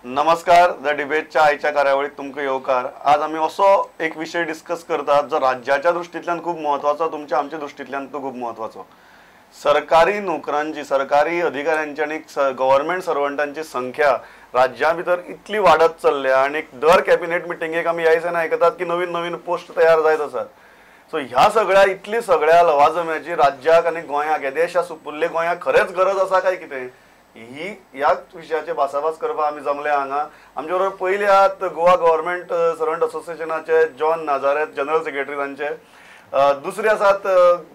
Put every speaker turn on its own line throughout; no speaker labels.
नमस्कार. द डिबेटच्या आयच्या कार्यावळीत तुमकां येवकार. आज आमी असो एक विशय डिस्कस करतात जो राज्याच्या दृश्टींतल्यान खूब महत्वाचो, तुमच्या आमच्या दृश्टींतल्यान तो खूब महत्वाचो. सरकारी नोकरांची, सरकारी अधिकाऱ्यांची आणि गव्हर्नमेंट सर्वंटांची संख्या राज्या भितर इतली वाडत चल्ल्या आणि दर कॅबिनेट मिटिंगेक आमी ह्या दिसांनी आयकतात की नवीन नवीन पोस्ट तयार जायत आसात. सो ह्या सगळ्या लवाजम्याची राज्याक आणि गोंयाक, हे देशा सुपुल्ले गोंयाक खरेंच गरज आसा काय कितें, ही ह्याच विशयाचे भासाभास करपाक आमी जमले हांगा. आमचे बरोबर पयले आहात गोवा गव्हर्नमेंट सर्वंट असोसिएशनाचे जॉन नाझारेथ, जनरल सेक्रेटरी तांचे. दुसरे आसात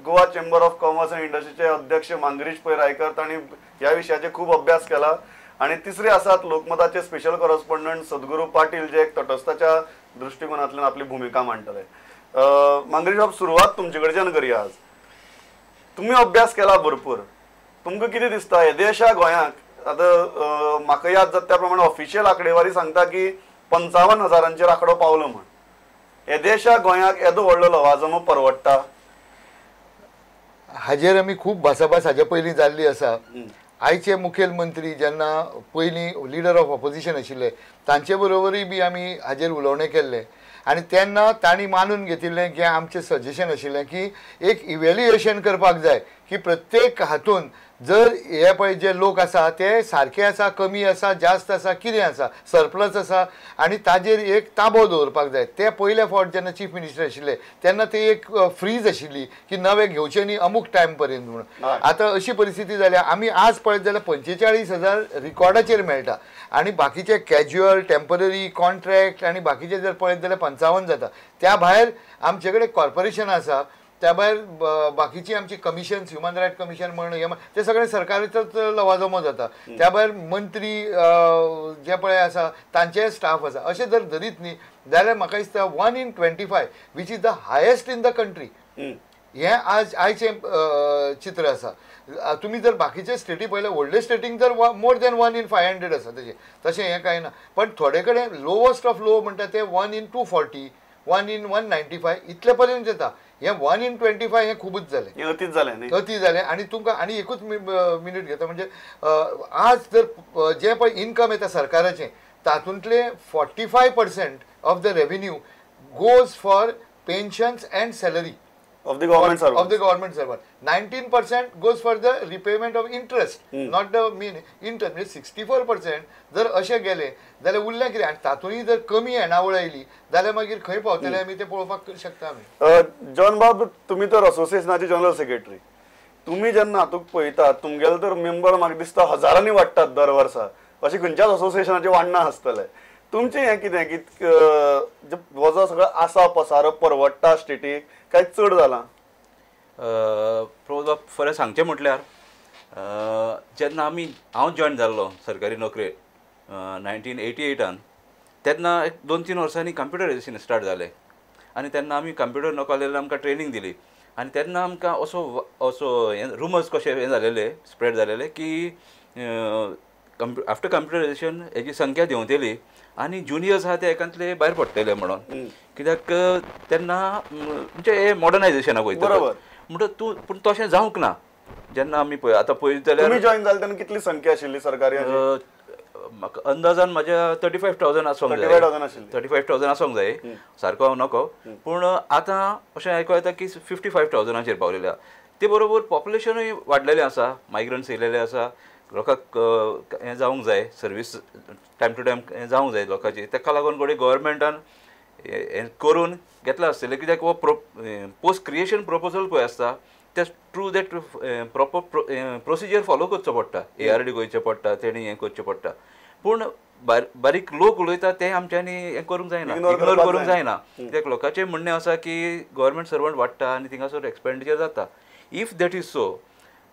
Goa chamber of commerce and इंडस्ट्रीचे अध्यक्ष मांगरीश पै रायकर, तांणी ह्या विशयाचे खूब अभ्यास केला. आणि तिसरे आसात लोकमताचे स्पेशल करस्पॉन्डंट सद्गुरू पाटील, जे एक तटस्थाच्या दृष्टिकोनातल्यान आपली भूमिका मांडटले. मांगरीश बाब, सुरवात तुमचे कडच्यान करुया. आज तुम्ही अभ्यास केला भरपूर, तुमकां कितें दिसता येदेशा गोंयाक आतां म्हाका याद जाता त्या प्रमाणे ऑफिशियल आंकडेवारी सांगता की 55,000 आंकडो पावलो म्हण. येदेशा गोंयाक येदो व्हडलो लवाजमो परवडटा?
हाजेर आमी खूब भासाभास हाजे पयलीं जाल्ली आसा. आयचे मुखेलमंत्री जेन्ना पयलीं लिडर ऑफ ऑपोजिशन आशिल्ले तांचे बरोबरूय बी आमी हाजेर उलोवणें केल्लें आनी तेन्ना तांणी मानून घेतिल्लें की आमचें सजेशन आशिल्लें की एक इव्हॅल्युएशन करपाक जाय की प्रत्येक हातून जर हे पळय जे लोक आसा ते सारके आसा, कमी आसा, जास्त आसा, कितें आसा, सरप्लस आसा, आनी ताजेर एक ताबो दवरपाक जाय. ते पयले फावट जेन्ना चीफ मिनिस्टर आशिल्ले तेन्ना ते एक फ्रीज आशिल्ली की नवे घेवचे न्ही अमूक टायम पर्यंत म्हणून. आतां अशी परिस्थिती जाल्या आमी आज पळयत जाल्यार 45,000 रिकॉर्डाचेर मेळटा आनी बाकीचे कॅज्युअल, टेम्पररी, कॉन्ट्रॅक्ट आनी बाकीचे जर पळयत जाल्यार 55 जाता. त्या भायर आमचे कडेन कॉर्पोरेशन आसा, त्या भायर बाकीची आमची कमिशन्स, ह्युमन रायट कमिशन म्हणून ते सगळे सरकारीचोच लवाजमो जाता. त्या भायर मंत्री जे पळय आसा तांचे स्टाफ आसा. अशें जर धरीत न्ही जाल्यार म्हाका दिसता 1 in 25 which is the highest in the country. हें आयचें चित्र आसा. तुमी जर बाकीचे स्टेटी पळयले, व्हडले स्टेटींक जर मोर दॅन 1 in 500 आसा तशें हें कांय ना. पण थोडे कडेन लोवस्ट ऑफ लो म्हणटा ते 1 in 240, 1 in 195 इतले पर्यंत येता. हे 1 in 25 हे खूबच जालें, अती जालें. आनी तुमकां आनी एकूच मिनीट घेता म्हणजे आज जर जे पळय इन्कम येता सरकाराचें तातूंतले 45% of the revenue goes for pensions and salary
of the government
servant. 19% goes for the repayment of interest, not the main interest. म्हणजे 64% जर अशें गेले जाल्यार उरलें कितें? आनी तातूंय जर कमी येणावळ आयली जाल्यार मागीर खंय पावतले आमी ते पळोवपाक शकता आमी.
जॉन बाब, तुम्ही तर असोसिएशनाचे जनरल सेक्रेटरी, तुम्ही जेन्ना हातूंत पळयतात तुमगेले तर मेंबर म्हाका दिसता हजारांनी वाडटात दर वर्सा. अशें खंयच्याच असोसिएशनाचे वाडना आसतले. तुमचें हें कितें की हो जो सगळो आसा पसारो परवडटा स्टेटीक काय चड जाला?
प्रमोद बाब, खरें सांगचें म्हटल्यार जेन्ना हांव जॉयन जाल्लो सरकारी नोकरेक 1988 तेन्ना एक 2-3 वर्सांनी कंप्युटरायझेशन स्टार्ट जालें आनी तेन्ना आमी कंप्युटर नॉलेज आमकां ट्रेनींग दिली. आनी तेन्ना आमकां असो रुमर्स कशे हें जालेले, स्प्रेड जालेले की आफ्टर कंप्युटरायझेशन हेजी संख्या देंवतली आनी जुनियर्स आहा ते एकांतले भायर पडटले म्हणून. कित्याक तेन्ना म्हणजे हे मॉडर्नायझेशनाक वयता म्हणटा पूण तशें जावंक ना. जेन्ना आमी पळय आतां पळयत जाल्यार
जॉइन जाले तेन्ना कितली संख्या आशिल्ली सरकारी?
म्हाका अंदाजान म्हाज्या 35,000 आसोंक जाय. 35,000 आसोंक जाय, सारको हांव नको. पूण आतां अशें आयको येता की 55,000 पावलेले आहा. ते बरोबर पॉप्युलेशनूय वाडलेलें आसा, मायग्रंट्स येयलेले आसा. लोकांक हें जावंक जाय, सर्वीस टायम टू टायम हें जावंक जाय लोकांची. ताका लागून कोणी गव्हर्मेंटान हें करून घेतलें आसतलें. कित्याक हो पोस्ट क्रिएशन प्रपोजल पळय आसता ते through that proper procedure follow करचो पडटा. ARD गोंयचें पडटा, तेणी हें करचें पडटा. पूण बारीक लोक उलयता ते आमच्यांनी हें करूंक जायना, इग्नोर करूंक जायना. कित्याक लोकांचें म्हणणें आसा की गव्हर्मेंट सर्वंट वाडटा आनी थिंगासर एक्सपेंडिचर जाता. If that is so,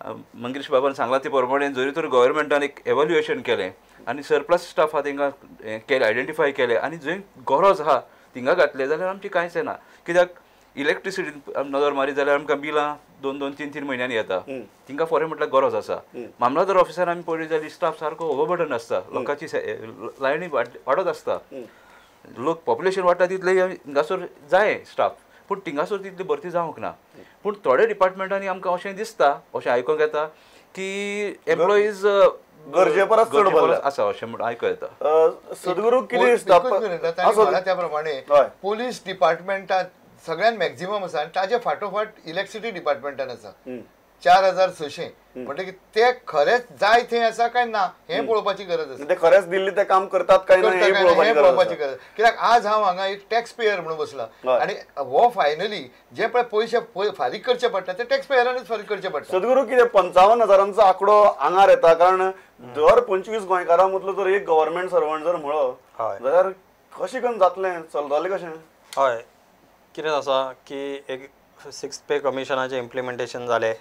Mangesh बाबान सांगला ते प्रमाणे जरी तर गव्हर्मेंटान एक एव्हॅल्युएशन केलें आनी सरप्लस स्टाफ आहा थिंगा केले, आयडेंटिफाय केले आनी जंय गरज आहा थिंगा घातले जाल्यार आमची कांयच येना. कित्याक इलेक्ट्रिसिटी नजर मारी जाल्यार आमकां बिलां 2-2, 3-3 म्हयन्यांनी येता. थिंगा फोरें म्हटल्यार गरज आसा. मामलादार ऑफिसार आमी पळयली जाल्यार स्टाफ सारको ओवरबर्डन आसता, लोकांची लायनी वाडत आसता. लोक पॉप्युलेशन वाडटा तितले हिंगासर जाय स्टाफ, पूण थिंगासर तितली भरती जावंक ना. पूण थोड्या डिपार्टमेंटांनी आमकां अशें दिसता, अशें आयकूंक येता की एम्प्लॉईज
गरजे परस चड भरला
आसा अशें म्हणून आयकूं येता.
सद्गुरू कितें दिसता
त्या प्रमाणे पोलीस डिपार्टमेंटात सगळ्यात मॅक्झिमम आसा आनी ताजे फाटोफाट इलेक्ट्रिसिटी डिपार्टमेंटान आसा 4600 म्हणटकीर ते खरेंच जाय थंय आसा काय ना हें पळोवपाची गरज आसा.
ते खरेंच दिल्ली ते काम करतात काय ना हें
पळोवपाची गरज. कित्याक आज हांव हांगा एक टॅक्स पेयर म्हणून बसला आनी हो फायनली जे पळय पयशे फारीक करचे पडटा ते टॅक्स पेयरानूच फारीक करचे पडटा.
सद्गुरू कितें 55,000 आंकडो आंगार येता कारण दर 25 गोंयकारां मदलो जर एक गव्हर्नमेंट सर्वंट जर म्हणलो जाल्यार कशें करून जातलें चलतलें कशें.
हय कितें आसा की एक 6th पे कमिशनाचें इम्प्लिमेंटेशन जालें.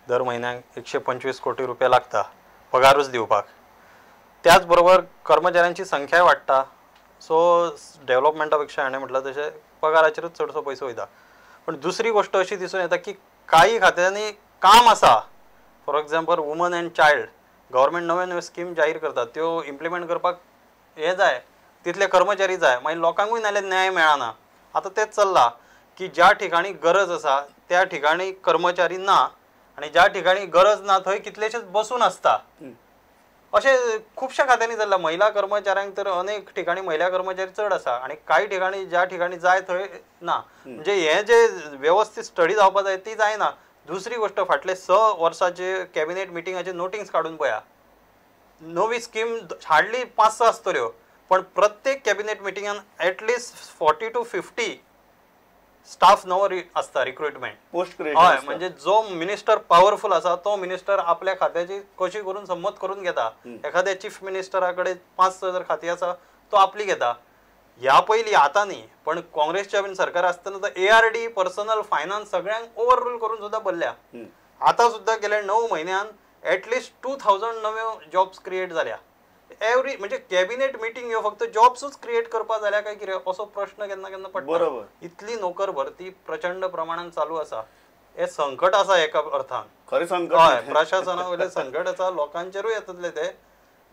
दर म्हयन्याक 125 कोटी रुपया लागता पगारूच दिवपाक. त्याच बरोबर कर्मचाऱ्यांची संख्याय वाडटा सो डेव्हलपमेंटा पेक्षा हाणें म्हटलं तशें पगाराचेरूच चडसो पयसो वयता. पण दुसरी गोश्ट अशी दिसून येता की काही खात्यांनी काम आसा for example woman end child government नव्यो नव्यो स्कीम जाहीर करतात त्यो इम्प्लिमेंट करपाक हे जाय तितले कर्मचारी जाय मागीर लोकांकूय नाल्यार न्याय मेळना. आतां तेच चल्लां की ज्या ठिकाणी गरज आसा त्या ठिकाणी कर्मचारी ना आनी ज्या ठिकाणी गरज ना थंय कितलेशेच बसून आसता. अशें खुबश्या खात्यांनी जाल्ला. महिला कर्मचाऱ्यांक तर अनेक ठिकाणी महिला कर्मचारी चड आसा आनी कांय ठिकाणी ज्या ठिकाणी जाय थंय ना. म्हणजे हे जे व्यवस्थीत स्टडी जावपाक जाय ती जायना. दुसरी गोश्ट फाटले 6 वर्साचे कॅबिनेट मिटिंगाचे नोटिंग्स काडून पळया. नवी स्कीम हार्डली 5-6 आसतल्यो पण प्रत्येक कॅबिनेट मिटिंगान एटलिस्ट 40 to 50 स्टाफ नवो आसता रिक्रुटमेंट
पोस्ट.
हय म्हणजे जो मिनिस्टर पॉवरफुल आसा तो मिनिस्टर आपल्या खात्याची कशी करून संमत करून घेता. एखाद्या चीफ मिनिस्टरा कडेन 5-6 जर खाती आसा तो आपली घेता. ह्या पयलीं आतां न्ही पण काँग्रेसच्या बीन सरकार आसतना ARD पर्सनल फायनान्स सगळ्यांक ओवर रूल करून सुद्दां बसल्या. आतां सुद्दां गेल्या 9 म्हयन्यान एटलिस्ट 2000 नव्यो जॉब्स क्रिएट जाल्या. एवरी म्हणजे कॅबिनेट मिटींग ह्यो फक्त जॉब्सूच क्रिएट करपाक जाल्या काय कितें असो प्रश्न केन्ना केन्ना पडटा. इतली नोकर भरती प्रचंड प्रमाणात चालू आसा. हे संकट आसा एका अर्थान
खरें संकट.
हय प्रशासना वयलें संकट आसा. लोकांचेरूय येतले ते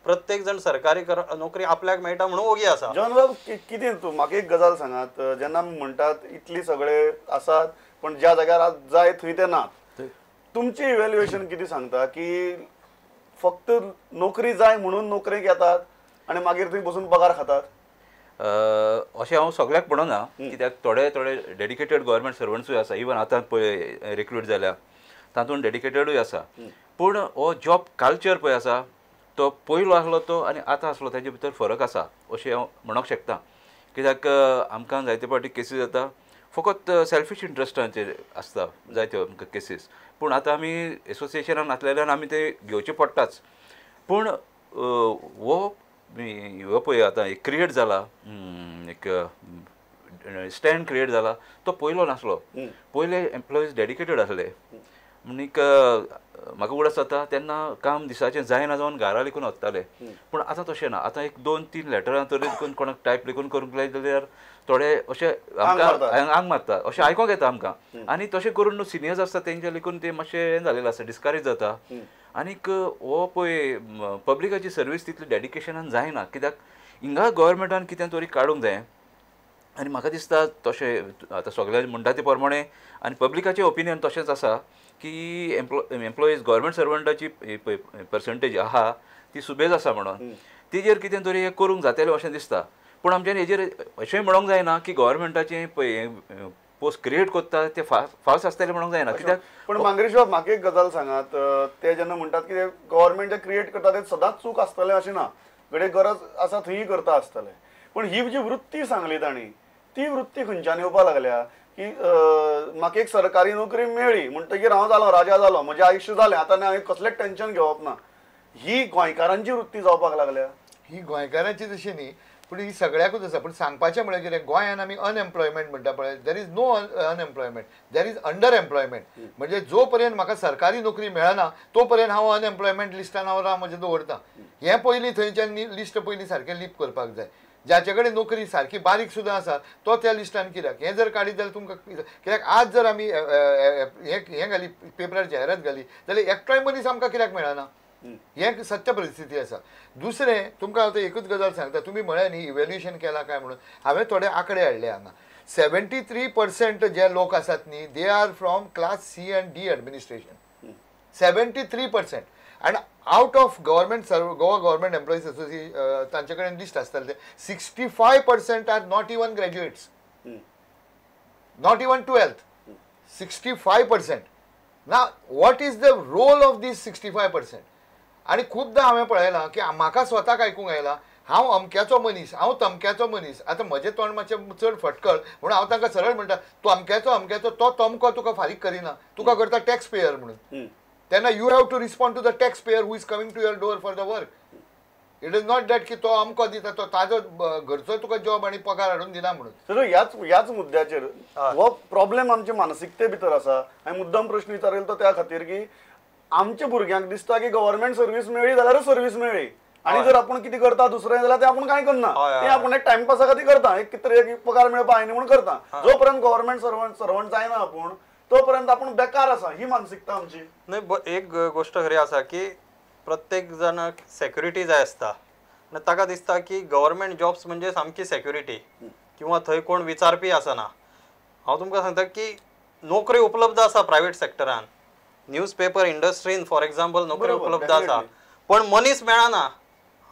प्रत्येक जण सरकारी नोकरी आपल्याक मेळटा म्हणून ओगी आसा.
जॉन बाब कितें तूं म्हाका एक गजाल सांगात जेन्ना म्हणटात इतली सगळे आसात पण ज्या जाग्यार जाय थंय ते ना तुमचें इव्हॅल्युएशन कितें सांगता की फक्त नोकरी जाय म्हणून नोकरेक येतात आनी मागीर थंय बसून पगार खातात.
अशें हांव सगळ्याक म्हणना कित्याक थोडे डेडिकेटेड गव्हर्मेंट सर्वंट्सूय आसा. इवन आतां पळय रिक्रूट जाल्या तातूंत डेडिकेटेडूय आसा. पूण हो जॉब कल्चर पळय आसा तो पयलो आसलो तो आनी आतां आसलो ताजे भितर फरक आसा अशें हांव म्हणूंक शकता. कित्याक आमकां जायते फावटी केसीस जाता फकत सेल्फीश इंट्रस्टांचेर आसता जायत्यो आमकां केसीस. पूण आतां आमी एसोसिएशनान आसलेल्यान आमी ते घेवचे पडटाच. पूण हो पळय आतां एक क्रिएट जाला एक स्टँड क्रिएट जाला तो पयलो नासलो. पयले एम्प्लॉईज डेडिकेटेड आसले म्हणीक म्हाका उगडास जाता तेन्ना काम दिसाचें जायना जावन घरा लिखून वताले. पूण आतां तशें ना. आतां एक 2-3 लेटरां तरी लिखून कोणाक टायप लिखून करूंक लाय जाल्यार थोडे अशें आमकां आंग मारता अशें आयकोंक येता आमकां. आनी तशें करून सिनियर्स आसता तेंचे लिखून ते मातशें हें जालेलें आसता डिस्करेज जाता. आनीक हो पळय पब्लिकाची सर्वीस तितली डेडिकेशनान जायना कित्याक हिंगा गोव्हर्मेंटान कितें तरी काडूंक जाय. आनी म्हाका दिसता तशें आतां सगळ्यांनी म्हणटा ते प्रमाणे आनी पब्लिकाचें ओपिनियन तशेंच आसा की एम्प्लॉईज गव्हर्मेंट सर्वंटाची पर्संटेज आहा ती सुबेज आसा म्हणून तेजेर कितें तरी हें करूंक जातलें अशें दिसता. पूण आमच्यान हेजेर अशेंय म्हणूंक जायना की गव्हर्मेंटाचें पळय पोस्ट क्रिएट करता ते फाल्स आसतलें म्हणूंक जायना. कित्याक
पण मांगरेश बाब म्हाका एक गजाल सांगात ते जेन्ना म्हणटात की गव्हर्मेंट जे क्रिएट करता ते सदांच चूक आसतलें अशें ना. घडये गरज आसा थंय करता आसतलें. पूण ही जी वृत्ती सांगली तांणी ती वृत्ती खंयच्यान येवपाक लागल्या की म्हाका एक सरकारी नोकरी मेळ्ळी म्हणटकीर हांव जालो राजा जालो म्हजें आयुश्य जालें आतां हांवें कसलेंच टेन्शन घेवप ना. ही गोंयकारांची वृत्ती जावपाक लागल्या.
ही गोंयकारांची तशी न्ही पूण ही सगळ्याकूच आसा. पूण सांगपाचें म्हळ्यार कितें गोंयांत आमी अनएम्प्लॉयमेंट म्हणटा पळय there is no unemployment there is under employment. म्हणजे जो पर्यंत म्हाका सरकारी नोकरी मेळना तो पर्यंत हांव अनएम्प्लॉयमेंट लिस्टान हांव राव म्हजें दवरता. हें पयलीं थंयच्यान लिस्ट पयलीं सारकें लीप करपाक जाय. ज्याचे कडेन नोकरी सारकी बारीक सुद्दां आसा तो त्या लिस्टान कित्याक हें जर काडीत जाल्यार तुमकां कित्याक आज जर आमी हें घाली पेपरार जायरात घाली जाल्यार एकटोय मनीस आमकां कित्याक मेळना हें सत्य परिस्थिती आसा. दुसरें तुमकां हांव एकूच गजाल सांगता. तुमी म्हळें न्ही इव्हॅल्युएशन केलां काय म्हणून हांवें थोडे आंकडे हाडले हांगा. 73% जे लोक आसात न्ही they are from class C and D administration. 73% आनी out of government Goa government employees association तांचे कडेन लिस्ट आसताले ते 65% are not even graduates, not even 12th. 65%. ना what is the role of this 65%? आणि खूबदां हांवें पळयलां की म्हाका स्वताक आयकूंक आयलां हांव अमक्याचो मनीस, हांव तमक्याचो मनीस. आतां म्हजें तोंड मातशें चड फटकळ म्हणून हांव तांकां सरळ म्हणटा तूं अमक्याचो तो तमको तुका फारीक करिना, तुका करता टॅक्स पेयर म्हणून. तेन्ना you have to respond to the tax payer who is coming to your door for the work. It is not that की तो अमको दिता तो ताजो घरचो तुका जॉब आनी पगार हाडून दिना म्हणून.
तर ह्याच मुद्द्याचेर हो प्रॉब्लेम आमचे मानसिकते भितर आसा. हांवें मुद्दाम प्रश्न विचारलो तो त्या खातीर की आमच्या भुरग्यांक दिसता की गव्हर्मेंट सर्व्हिस मेळ्ळी जाल्यार सर्व्हिस मेळ्ळी, आणि जर आपण कितें करता दुसरें जाल्यार ते आपण काय करना, ते आपण एक टाइमपासा खातीर करता, एक कितें एक पगार मेळपा आयनी म्हणून करता. जोपर्यंत गव्हर्मेंट सर्वंट जायना आपण तोपर्यंत आपण बेकार आसा, ही मानसिकता आमची.
नाही, एक गोष्ट खरी आसा की प्रत्येक जणाक सेक्युरिटी जाय आसता आनी ताका दिसता की गव्हर्मेंट जॉब्स म्हणजे सामकी सेक्युरिटी, किंवा थंय कोण विचारपी आसना. हांव तुमकां सांगता की नोकरी उपलब्ध आसा प्रायवेट सेक्टरान, न्यूजपेपर इंडस्ट्रीन फॉर एक्झाम्पल नोकरी उपलब्ध आसा, पण मनीस मेळना.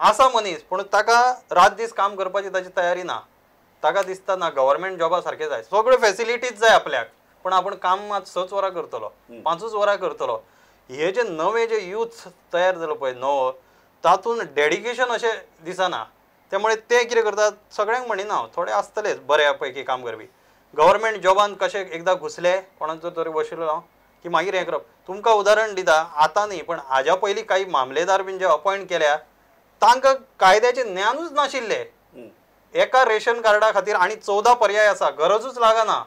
आसा मनीस पूण ताका रात दीस काम करपाची ताची तयारी ना. ताका दिसता ना गव्हर्मेंट जॉबा सारके जाय, सगळ्यो फॅसिलिटीज जाय आपल्याक, पण आपण काम मात 6 वरां करतलो, 5 वरां करतलो. हे जे नवे जे यूथ तयार जालो पळय नवो, तातूंत डेडिकेशन अशें दिसना. त्यामुळे ते कितें करतात, सगळ्यांक म्हणिना थोडे आसतलेच बऱ्या पैकी काम करपी. गव्हर्मेंट जॉबान कशें एकदां घुसले कोणाचो तरी बशिल्लो की मागीर हें करप. तुमकां उदाहरण दिता, आतां न्ही पण हाज्या पयलीं काही मामलेदार बीन जे अपॉयंट केल्या तांकां कायद्याचें ज्ञानूच नाशिल्लें. एका रेशन कार्डा खातीर आनी 14 पर्याय आसा, गरजूच लागना.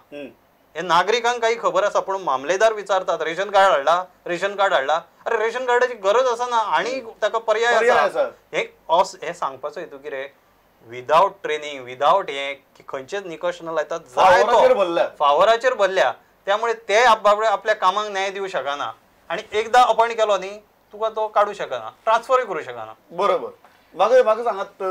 हे नागरिकांक काही खबर आसा, पूण मामलेदार विचारतात रेशन कार्ड हाडला, रेशन कार्ड हाडला. अरे रेशन कार्डाची गरज आसना आणि ताका पर्याय आसा. हे सांगपाचो हेतू कितें, विदाउट ट्रेनिंग, विदाउट हें की खंयचेच निकश न लायतात, जाय तो फावराचेर भरल्या. त्यामुळे ते आपल्या कामाक न्याय दिवं शकना, आणि एकदा अपॉइंट केलो न्ही तुका तो काढू शकना, ट्रान्सफरय करूं शकना.
बरोबर. म्हाका सांगात,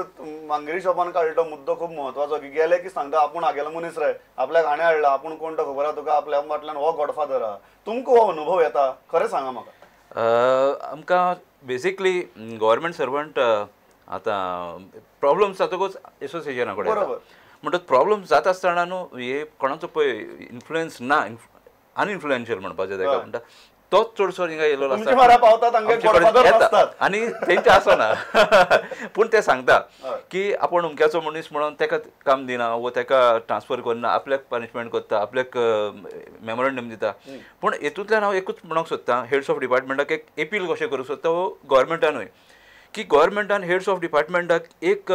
मांगेरी शॉपान काडलो मुद्दो खूब महत्वाचो की गेले की सांगता आपूण हागेलो मनीस रे, आपल्याक हाणें हाडला, आपूण कोण तो खबर आहा तुका, आपल्या फाटल्यान हो गॉडफादर आहा. तुमकां हो अनुभव येता? खरें सांगा म्हाका.
आमकां बेसिकली गव्हर्मेंट सर्वंट आतां प्रॉब्लम्स जातकूच एसोसिएशना कडेन म्हणटा प्रॉब्लम जाता आसतना न्हू हे कोणाचो पळय इन्फ्लुएन्स ना, अनइन्फ्लुएन्शियल म्हणपाचें ताका म्हणटा तोच चडसो हिंगा येयलो आसता आनी तेंचे आसना. पूण ते सांगता की आपूण अमक्याचो मनीस म्हणून ताका काम दिना वो ताका ट्रान्सफर करना, आपल्याक पनिशमेंट करता, आपल्याक मेमोरंडम दिता. पूण हेतूंतल्यान हांव एकूच म्हणूंक सोदतां, हेड्स ऑफ डिपार्टमेंटाक एक अपील कशें करूंक सोदता वो गव्हर्मेंटानूय, की गव्हर्मेंटान हेड्स ऑफ डिपार्टमेंटाक एक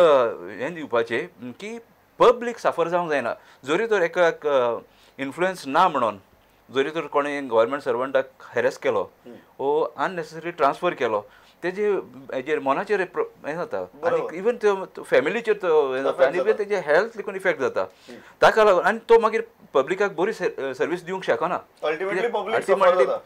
हें दिवपाचें की पब्लीक सफर जावंक जायना. जरी तर एकाक इन्फ्लुएन्स ना म्हणून जरी तर कोणी गव्हर्मेंट सर्वंटाक हॅरेस केलो वो अननेसेसरी ट्रान्सफर केलो, तेजे हेजेर मनाचेर हें जाता, आनी इवन फॅमिलीचेर हें जाता, आनी इवन तेजे हेल्थ देखून इफेक्ट जाता. ताका लागून आनी तो मागीर पब्लिकाक बरी सर्वीस दिवंक शकना, अल्टिमेटली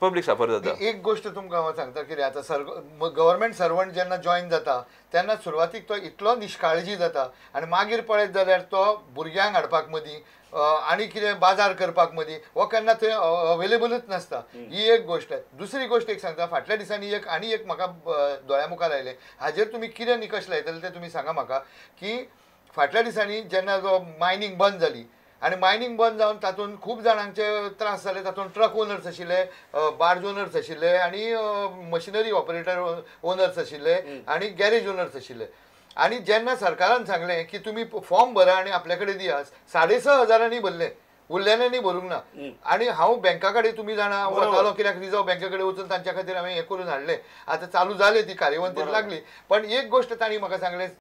पब्लीक सफर जाता.
एक गोष्ट तुमकां हांव सांगता कितें आतां गव्हर्मेंट सर्वंट जेन्ना जॉयन जाता तेन्ना सुरवातीक तो इतलो निश्काळजी जाता, आनी मागीर पळयत जाल्यार तो भुरग्यांक हाडपाक मदीं आनी कितें बाजार करपाक मदीं हो केन्ना थंय अवेलेबलूच नासता. ही एक गोश्ट. दुसरी गोश्ट एक सांगता, फाटल्या दिसांनी आनी एक म्हाका दोळ्या मुखार आयलें, हाजेर तुमी कितें निकश लायतले ते तुमी सांगा म्हाका. की फाटल्या दिसांनी जेन्ना जो मायनींग बंद जाली आनी मायनींग बंद जावन तातूंत खूब जाणांचे त्रास जाले, तातूंत ट्रक ओनर्स आशिल्ले, बार्ज ओनर्स आशिल्ले, आनी मशिनरी ऑपरेटर ओनर्स आशिल्ले, आनी गॅरेज ओनर्स आशिल्ले. आनी जेन्ना सरकारान सांगलें की तुमी फॉर्म भरा आनी आपल्या कडेन दिया, 6,500 भरले, उरलेल्यांनी भरूंक ना. आनी हांव बँका कडेन तुमी जाणा वतालो, कित्याक रिजर्व बँके कडेन वचून तांच्या खातीर हांवें हें करून हाडलें. आतां चालू जालें, ती कार्यवंतीत लागली. पण एक गोश्ट तांणी म्हाका सांगलें,